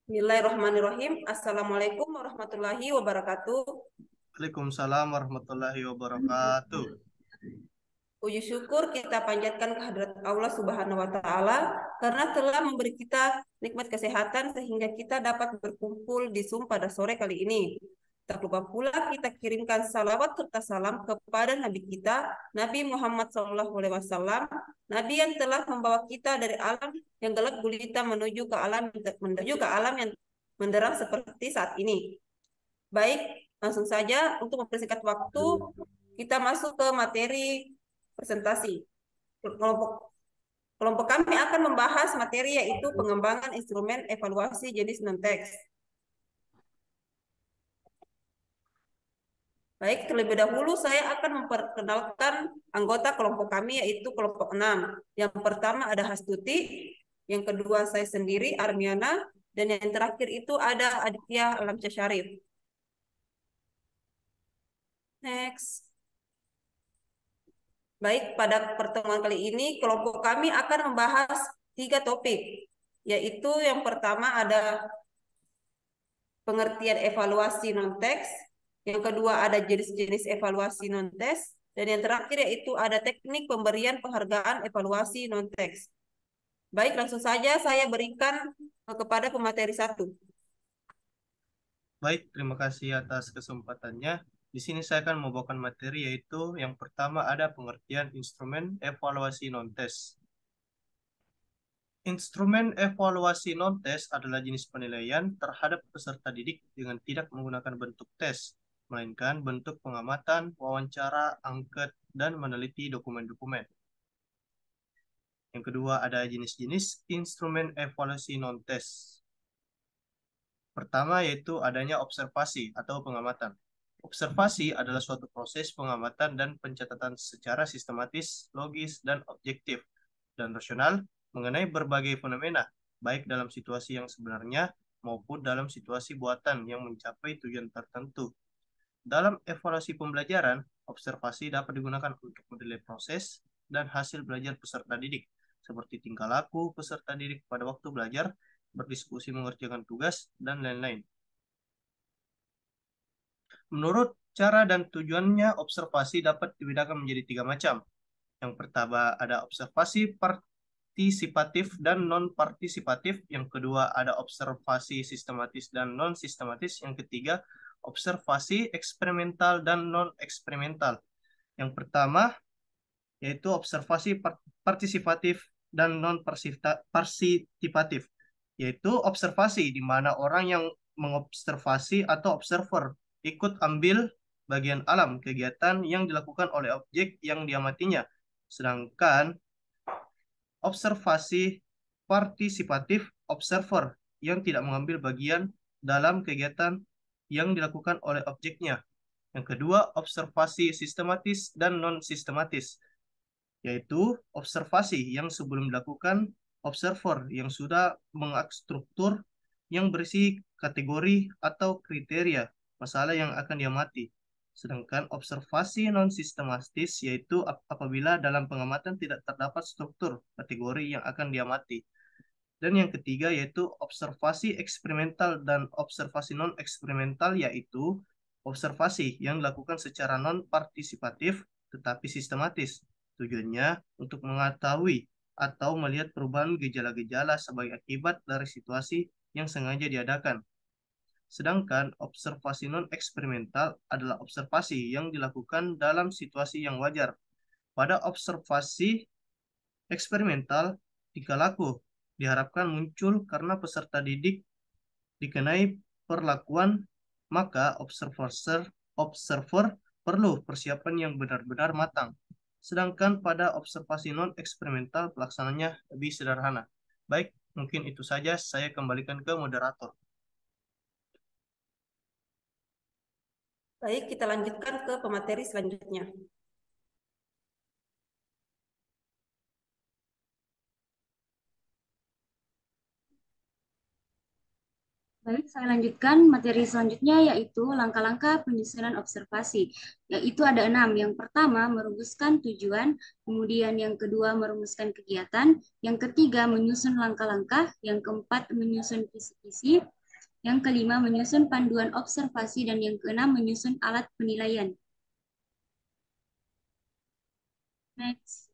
Bismillahirrahmanirrahim. Assalamualaikum warahmatullahi wabarakatuh. Waalaikumsalam warahmatullahi wabarakatuh. Puji syukur kita panjatkan kehadirat Allah Subhanahu wa Ta'ala karena telah memberi kita nikmat kesehatan sehingga kita dapat berkumpul di Zoom pada sore kali ini. Tak lupa pula kita kirimkan salawat serta salam kepada Nabi kita, Nabi Muhammad SAW, Nabi yang telah membawa kita dari alam yang gelap gulita menuju ke alam yang menderang seperti saat ini. Baik, langsung saja untuk mempersingkat waktu, kita masuk ke materi presentasi. Kelompok kelompok kami akan membahas materi yaitu pengembangan instrumen evaluasi jenis non-teks. Baik, terlebih dahulu saya akan memperkenalkan anggota kelompok kami yaitu kelompok 6. Yang pertama ada Hastuti, yang kedua saya sendiri Armiana, dan yang terakhir itu ada Aditya Alamsyah Syarif. Next. Baik, pada pertemuan kali ini kelompok kami akan membahas 3 topik, yaitu yang pertama ada pengertian evaluasi non-teks, yang kedua ada jenis-jenis evaluasi non-teks, dan yang terakhir yaitu ada teknik pemberian penghargaan evaluasi non-teks. Baik, langsung saja saya berikan kepada pemateri 1. Baik, terima kasih atas kesempatannya. Di sini saya akan membawakan materi yaitu yang pertama ada pengertian instrumen evaluasi non-tes. Instrumen evaluasi non-tes adalah jenis penilaian terhadap peserta didik dengan tidak menggunakan bentuk tes, melainkan bentuk pengamatan, wawancara, angket, dan meneliti dokumen-dokumen. Yang kedua ada jenis-jenis instrumen evaluasi non-tes. Pertama yaitu adanya observasi atau pengamatan. Observasi adalah suatu proses pengamatan dan pencatatan secara sistematis, logis, dan objektif, dan rasional mengenai berbagai fenomena, baik dalam situasi yang sebenarnya maupun dalam situasi buatan yang mencapai tujuan tertentu. Dalam evaluasi pembelajaran, observasi dapat digunakan untuk menilai proses dan hasil belajar peserta didik, seperti tingkah laku peserta didik pada waktu belajar, berdiskusi mengerjakan tugas, dan lain-lain. Menurut cara dan tujuannya, observasi dapat dibedakan menjadi 3 macam. Yang pertama ada observasi partisipatif dan non-partisipatif. Yang kedua ada observasi sistematis dan non-sistematis. Yang ketiga observasi eksperimental dan non-eksperimental. Yang pertama yaitu observasi partisipatif dan non-partisipatif, yaitu observasi di mana orang yang mengobservasi atau observer ikut ambil bagian alam kegiatan yang dilakukan oleh objek yang diamatinya. Sedangkan observasi partisipatif, observer yang tidak mengambil bagian dalam kegiatan yang dilakukan oleh objeknya. Yang kedua, observasi sistematis dan non-sistematis, yaitu observasi yang sebelum dilakukan observer yang sudah mengstruktur yang berisi kategori atau kriteria masalah yang akan diamati. Sedangkan observasi non-sistematis yaitu apabila dalam pengamatan tidak terdapat struktur kategori yang akan diamati. Dan yang ketiga yaitu observasi eksperimental dan observasi non-eksperimental, yaitu observasi yang dilakukan secara non-partisipatif tetapi sistematis. Tujuannya untuk mengetahui atau melihat perubahan gejala-gejala sebagai akibat dari situasi yang sengaja diadakan. Sedangkan observasi non-eksperimental adalah observasi yang dilakukan dalam situasi yang wajar. Pada observasi eksperimental, tingkah laku diharapkan muncul karena peserta didik dikenai perlakuan, maka observer perlu persiapan yang benar-benar matang. Sedangkan pada observasi non-eksperimental pelaksananya lebih sederhana. Baik, mungkin itu saja, saya kembalikan ke moderator. Baik, kita lanjutkan ke pemateri selanjutnya. Baik, saya lanjutkan materi selanjutnya yaitu langkah-langkah penyusunan observasi. Yaitu ada 6. Yang pertama, merumuskan tujuan. Kemudian yang kedua, merumuskan kegiatan. Yang ketiga, menyusun langkah-langkah. Yang keempat, menyusun visi-visi. Yang kelima, menyusun panduan observasi. Dan yang keenam, menyusun alat penilaian. Next.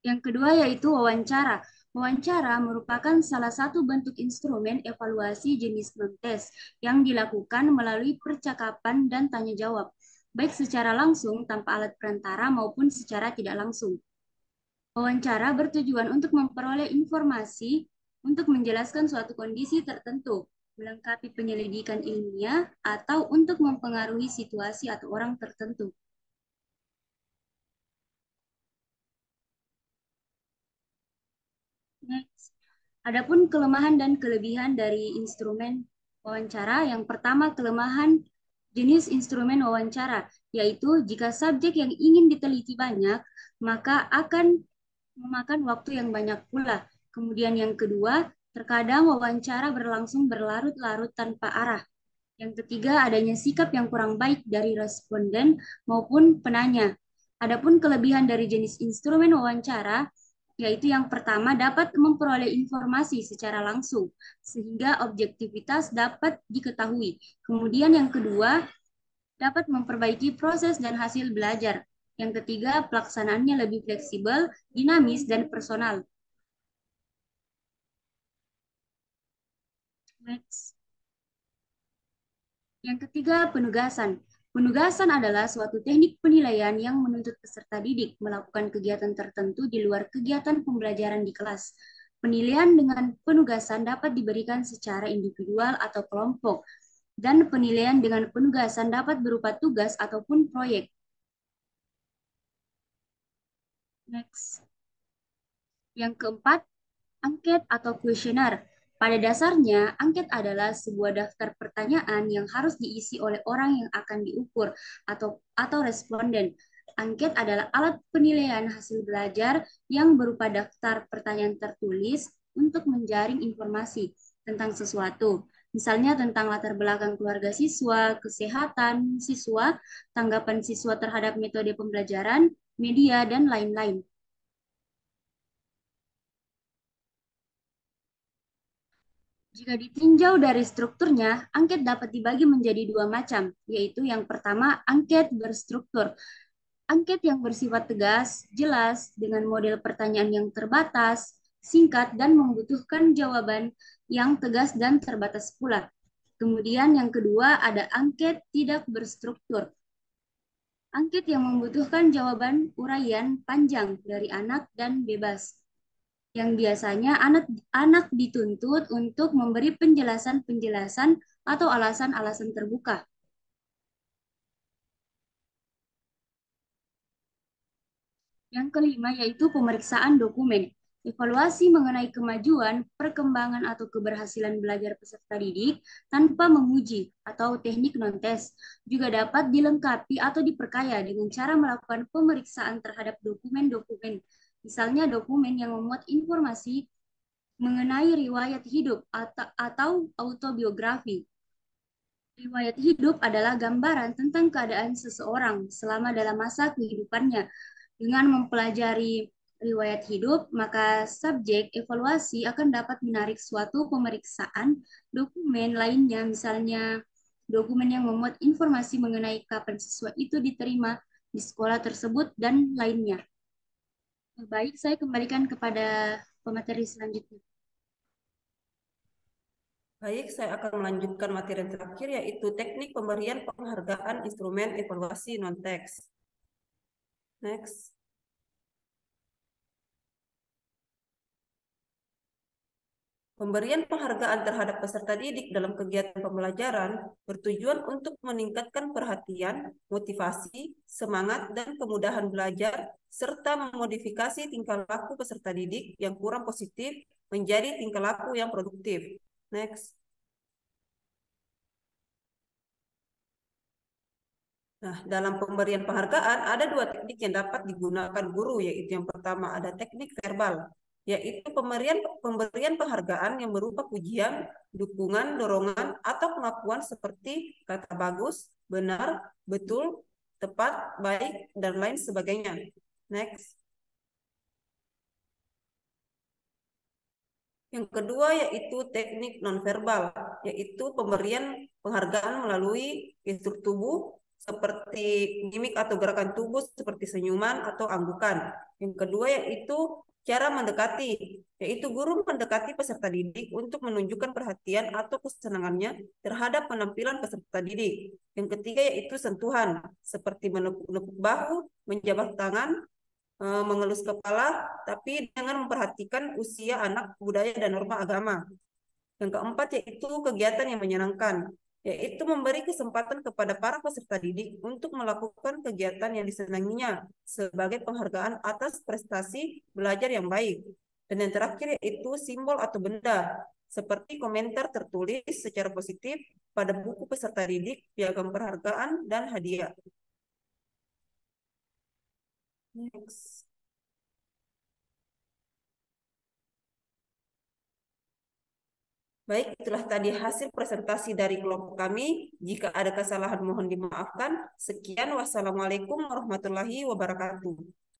Yang kedua yaitu wawancara. Wawancara merupakan salah satu bentuk instrumen evaluasi jenis non-tes yang dilakukan melalui percakapan dan tanya jawab, baik secara langsung tanpa alat perantara maupun secara tidak langsung. Wawancara bertujuan untuk memperoleh informasi untuk menjelaskan suatu kondisi tertentu, melengkapi penyelidikan ilmiah, atau untuk mempengaruhi situasi atau orang tertentu. Next. Adapun kelemahan dan kelebihan dari instrumen wawancara, yang pertama kelemahan jenis instrumen wawancara, yaitu jika subjek yang ingin diteliti banyak, maka akan memakan waktu yang banyak pula. Kemudian yang kedua, terkadang wawancara berlangsung berlarut-larut tanpa arah. Yang ketiga, adanya sikap yang kurang baik dari responden maupun penanya. Adapun kelebihan dari jenis instrumen wawancara, yaitu yang pertama dapat memperoleh informasi secara langsung, sehingga objektivitas dapat diketahui. Kemudian yang kedua, dapat memperbaiki proses dan hasil belajar. Yang ketiga, pelaksanaannya lebih fleksibel, dinamis, dan personal. Next. Yang ketiga, penugasan. Penugasan adalah suatu teknik penilaian yang menuntut peserta didik melakukan kegiatan tertentu di luar kegiatan pembelajaran di kelas. Penilaian dengan penugasan dapat diberikan secara individual atau kelompok, dan penilaian dengan penugasan dapat berupa tugas ataupun proyek. Next. Yang keempat, angket atau kuesioner. Pada dasarnya, angket adalah sebuah daftar pertanyaan yang harus diisi oleh orang yang akan diukur atau responden. Angket adalah alat penilaian hasil belajar yang berupa daftar pertanyaan tertulis untuk menjaring informasi tentang sesuatu. Misalnya tentang latar belakang keluarga siswa, kesehatan siswa, tanggapan siswa terhadap metode pembelajaran, media, dan lain-lain. Jika ditinjau dari strukturnya, angket dapat dibagi menjadi dua macam, yaitu yang pertama, angket berstruktur. Angket yang bersifat tegas, jelas, dengan model pertanyaan yang terbatas, singkat, dan membutuhkan jawaban yang tegas dan terbatas pula. Kemudian yang kedua, ada angket tidak berstruktur. Angket yang membutuhkan jawaban uraian panjang dari anak dan bebas, yang biasanya anak dituntut untuk memberi penjelasan-penjelasan atau alasan-alasan terbuka. Yang kelima yaitu pemeriksaan dokumen. Evaluasi mengenai kemajuan, perkembangan, atau keberhasilan belajar peserta didik tanpa menguji atau teknik non-tes juga dapat dilengkapi atau diperkaya dengan cara melakukan pemeriksaan terhadap dokumen-dokumen. Misalnya dokumen yang memuat informasi mengenai riwayat hidup atau autobiografi. Riwayat hidup adalah gambaran tentang keadaan seseorang selama dalam masa kehidupannya. Dengan mempelajari riwayat hidup, maka subjek evaluasi akan dapat menarik suatu pemeriksaan dokumen lainnya, misalnya dokumen yang memuat informasi mengenai kapan siswa itu diterima di sekolah tersebut dan lainnya. Baik, saya kembalikan kepada pemateri selanjutnya. Baik, saya akan melanjutkan materi yang terakhir, yaitu teknik pemberian penghargaan instrumen evaluasi non-teks. Next. Pemberian penghargaan terhadap peserta didik dalam kegiatan pembelajaran bertujuan untuk meningkatkan perhatian, motivasi, semangat, dan kemudahan belajar, serta memodifikasi tingkah laku peserta didik yang kurang positif menjadi tingkah laku yang produktif. Next. Nah, dalam pemberian penghargaan ada dua teknik yang dapat digunakan guru, yaitu yang pertama ada teknik verbal, yaitu pemberian penghargaan yang berupa pujian, dukungan, dorongan, atau pengakuan seperti kata bagus, benar, betul, tepat, baik, dan lain sebagainya. Next. Yang kedua yaitu teknik nonverbal, yaitu pemberian penghargaan melalui gestur tubuh seperti mimik atau gerakan tubuh seperti senyuman atau anggukan. Yang kedua yaitu cara mendekati, yaitu guru mendekati peserta didik untuk menunjukkan perhatian atau kesenangannya terhadap penampilan peserta didik. Yang ketiga yaitu sentuhan, seperti menepuk-nepuk bahu, menjabat tangan, mengelus kepala, tapi dengan memperhatikan usia anak, budaya, dan norma agama. Yang keempat yaitu kegiatan yang menyenangkan, yaitu memberi kesempatan kepada para peserta didik untuk melakukan kegiatan yang disenanginya sebagai penghargaan atas prestasi belajar yang baik. Dan yang terakhir yaitu simbol atau benda, seperti komentar tertulis secara positif pada buku peserta didik, piagam penghargaan, dan hadiah. Next. Baik, itulah tadi hasil presentasi dari kelompok kami. Jika ada kesalahan mohon dimaafkan. Sekian, wassalamualaikum warahmatullahi wabarakatuh.